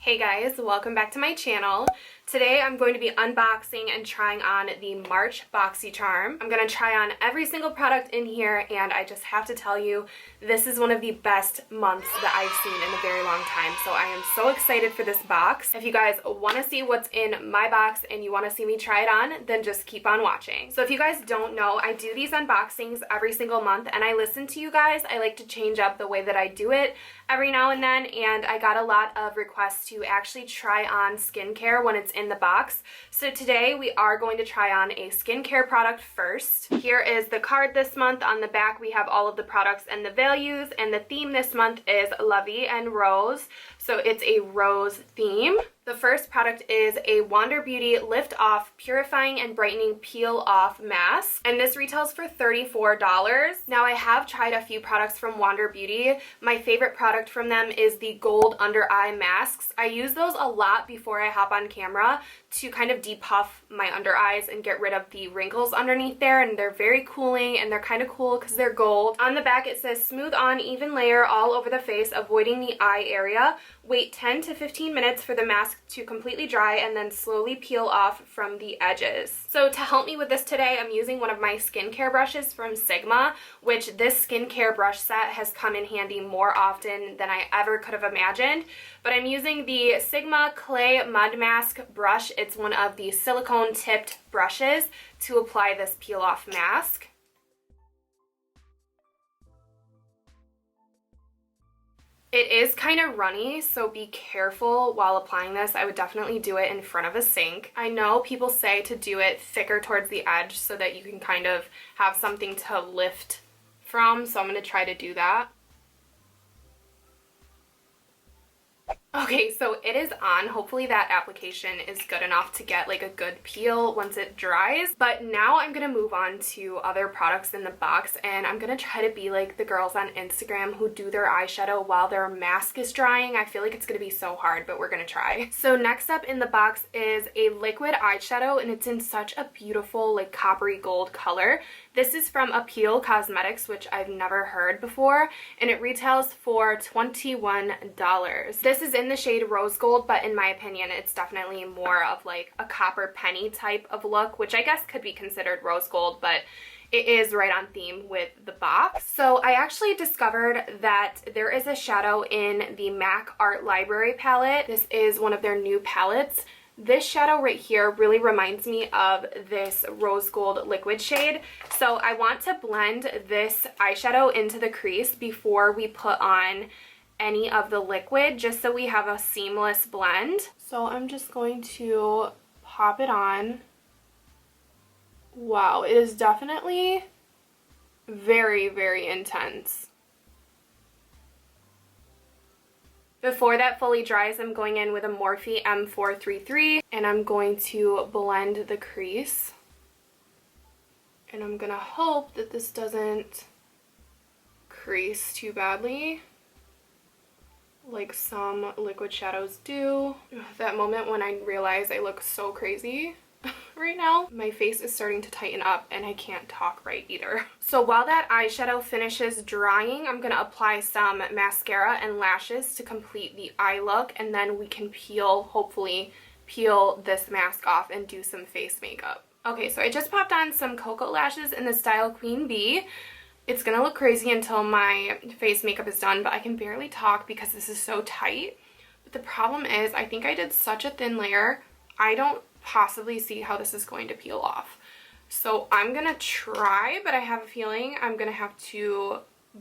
Hey guys, welcome back to my channel. Today I'm going to be unboxing and trying on the March BOXYCHARM. I'm going to try on every single product in here, and I just have to tell you, this is one of the best months that I've seen in a very long time. So I am so excited for this box. If you guys want to see what's in my box and you want to see me try it on, then just keep on watching. So if you guys don't know, I do these unboxings every single month and I listen to you guys. I like to change up the way that I do it every now and then, and I got a lot of requests to actually try on skincare when it's in the box. So today we are going to try on a skincare product first. Here is the card this month. On the back we have all of the products and the values, and the theme this month is Lovey and Rose. So it's a rose theme. The first product is a Wander Beauty Lift Off Purifying and Brightening Peel Off Mask, and this retails for $34. Now I have tried a few products from Wander Beauty. My favorite product from them is the gold under eye masks. I use those a lot before I hop on camera to kind of depuff my under eyes and get rid of the wrinkles underneath there, and they're very cooling and they're kind of cool because they're gold. On the back it says smooth on even layer all over the face, avoiding the eye area. Wait 10 to 15 minutes for the mask to completely dry and then slowly peel off from the edges. So to help me with this today, I'm using one of my skincare brushes from Sigma, which this skincare brush set has come in handy more often than I ever could have imagined. But I'm using the Sigma Clay Mud Mask brush. It's one of the silicone tipped brushes to apply this peel off mask. It is kind of runny, so be careful while applying this. I would definitely do it in front of a sink. I know people say to do it thicker towards the edge so that you can kind of have something to lift from, so I'm going to try to do that. Okay, so it is on. Hopefully that application is good enough to get like a good peel once it dries. But now I'm gonna move on to other products in the box, and I'm gonna try to be like the girls on Instagram who do their eyeshadow while their mask is drying. I feel like it's gonna be so hard, but we're gonna try. So next up in the box is a liquid eyeshadow, and it's in such a beautiful like coppery gold color. This is from Appeal Cosmetics, which I've never heard before, and it retails for $21. This is in the shade Rose Gold, but in my opinion, it's definitely more of like a copper penny type of look, which I guess could be considered rose gold, but it is right on theme with the box. So I actually discovered that there is a shadow in the MAC Art Library palette. This is one of their new palettes. This shadow right here really reminds me of this rose gold liquid shade. So I want to blend this eyeshadow into the crease before we put on any of the liquid, just so we have a seamless blend. So I'm just going to pop it on. Wow, it is definitely very, very intense. Before that fully dries, I'm going in with a Morphe M433, and I'm going to blend the crease. And I'm gonna hope that this doesn't crease too badly, like some liquid shadows do. That moment when I realize I look so crazy right now. My face is starting to tighten up and I can't talk right either. So while that eyeshadow finishes drying, I'm gonna apply some mascara and lashes to complete the eye look, and then we can hopefully peel this mask off and do some face makeup. Okay, so I just popped on some Coco Lashes in the style Queen Bee. It's gonna look crazy until my face makeup is done, but I can barely talk because this is so tight. But the problem is, I think I did such a thin layer, I don't possibly see how this is going to peel off. So I'm gonna try, but I have a feeling I'm gonna have to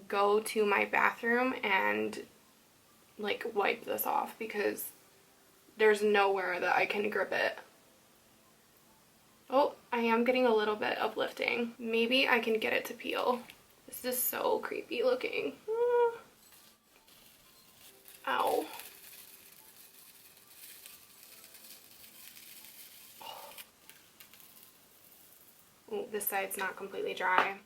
go to my bathroom and like wipe this off because there's nowhere that I can grip it. Oh, I am getting a little bit of lifting. Maybe I can get it to peel. This is so creepy looking. Ow. Oh, this side's not completely dry.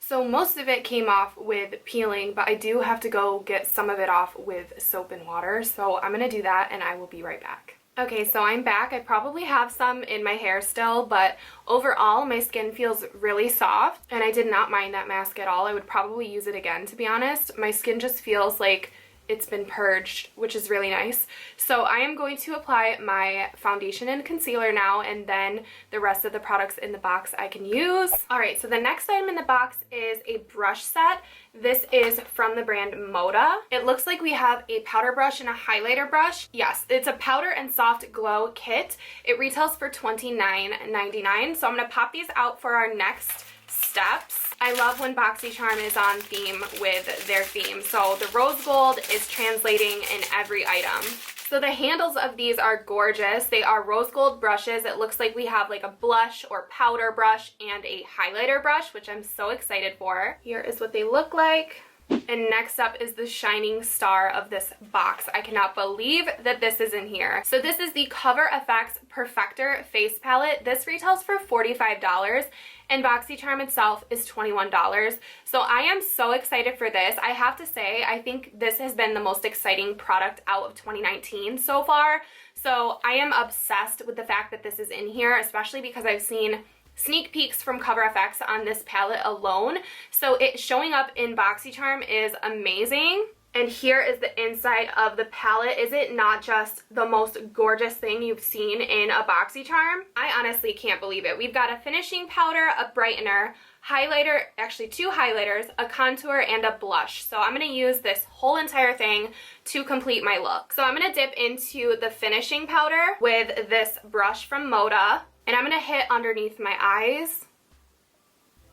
So most of it came off with peeling, but I do have to go get some of it off with soap and water. So I'm gonna do that and I will be right back. Okay, so I'm back. I probably have some in my hair still, but overall my skin feels really soft and I did not mind that mask at all. I would probably use it again, to be honest. My skin just feels like it's been purged, which is really nice. So I am going to apply my foundation and concealer now, and then the rest of the products in the box I can use. All right, so the next item in the box is a brush set. This is from the brand Moda. It looks like we have a powder brush and a highlighter brush. Yes, it's a powder and soft glow kit. It retails for $29.99. So I'm gonna pop these out for our next steps. I love when BOXYCHARM is on theme with their theme. So the rose gold is translating in every item. So the handles of these are gorgeous. They are rose gold brushes. It looks like we have like a blush or powder brush and a highlighter brush, which I'm so excited for. Here is what they look like. And next up is the shining star of this box. I cannot believe that this is in here. So this is the CoverFX Perfector Face Palette. This retails for $45 and BOXYCHARM itself is $21. So I am so excited for this. I have to say, I think this has been the most exciting product out of 2019 so far. So I am obsessed with the fact that this is in here, especially because I've seen sneak peeks from CoverFX on this palette alone. So it showing up in BOXYCHARM is amazing. And here is the inside of the palette. Is it not just the most gorgeous thing you've seen in a BOXYCHARM? I honestly can't believe it. We've got a finishing powder, a brightener, highlighter, actually 2 highlighters, a contour, and a blush. So I'm going to use this whole entire thing to complete my look. So I'm going to dip into the finishing powder with this brush from Moda, and I'm going to hit underneath my eyes.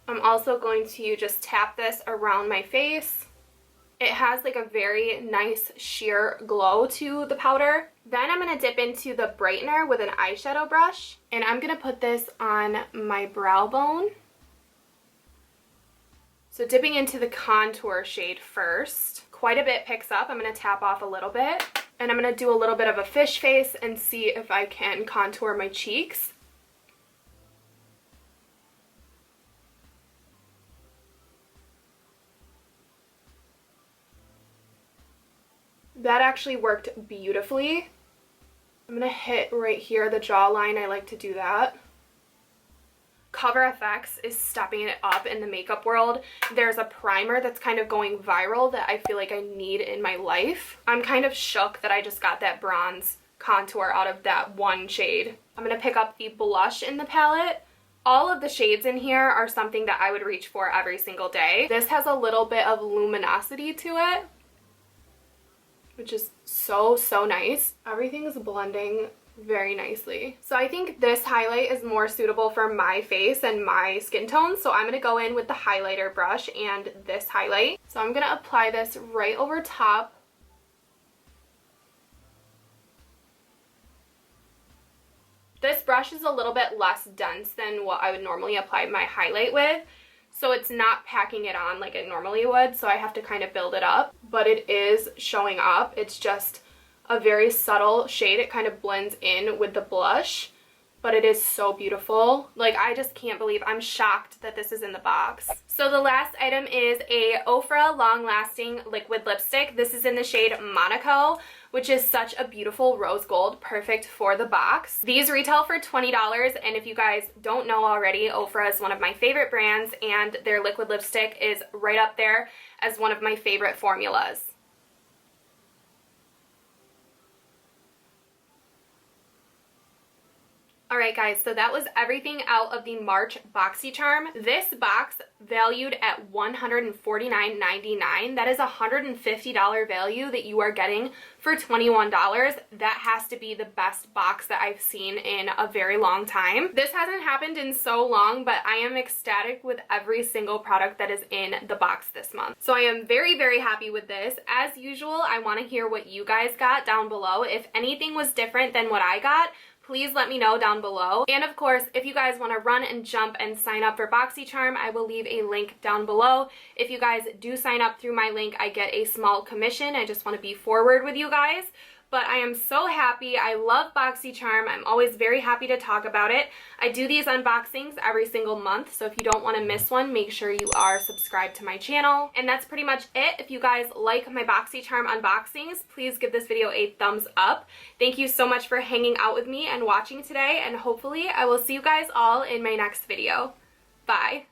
I'm also going to just tap this around my face. It has like a very nice sheer glow to the powder. Then I'm going to dip into the brightener with an eyeshadow brush, and I'm going to put this on my brow bone. So dipping into the contour shade first. Quite a bit picks up. I'm going to tap off a little bit, and I'm going to do a little bit of a fish face and see if I can contour my cheeks. That actually worked beautifully. I'm going to hit right here, the jawline. I like to do that. CoverFX is stepping it up in the makeup world. There's a primer that's kind of going viral that I feel like I need in my life. I'm kind of shook that I just got that bronze contour out of that one shade. I'm going to pick up the blush in the palette. All of the shades in here are something that I would reach for every single day. This has a little bit of luminosity to it, which is so nice. Everything is blending very nicely. So I think this highlight is more suitable for my face and my skin tone. So I'm going to go in with the highlighter brush and this highlight. So I'm going to apply this right over top. This brush is a little bit less dense than what I would normally apply my highlight with. So it's not packing it on like it normally would, so I have to kind of build it up. But it is showing up. It's just a very subtle shade. It kind of blends in with the blush, but it is so beautiful. Like, I just can't believe, I'm shocked that this is in the box. So the last item is a OFRA long-lasting liquid lipstick. This is in the shade Monaco, which is such a beautiful rose gold, perfect for the box. These retail for $20, and if you guys don't know already, OFRA is one of my favorite brands, and their liquid lipstick is right up there as one of my favorite formulas. Alright guys, so that was everything out of the March BOXYCHARM. This box valued at $149.99. That is a $150 value that you are getting for $21. That has to be the best box that I've seen in a very long time. This hasn't happened in so long, but I am ecstatic with every single product that is in the box this month. So I am very happy with this. As usual, I want to hear what you guys got down below. If anything was different than what I got, please let me know down below. And of course, if you guys want to run and jump and sign up for BOXYCHARM, I will leave a link down below. If you guys do sign up through my link, I get a small commission. I just want to be forward with you guys. but I am so happy. I love BOXYCHARM. I'm always very happy to talk about it. I do these unboxings every single month, so if you don't want to miss one, make sure you are subscribed to my channel. And that's pretty much it. If you guys like my BOXYCHARM unboxings, please give this video a thumbs up. Thank you so much for hanging out with me and watching today, and hopefully I will see you guys all in my next video. Bye!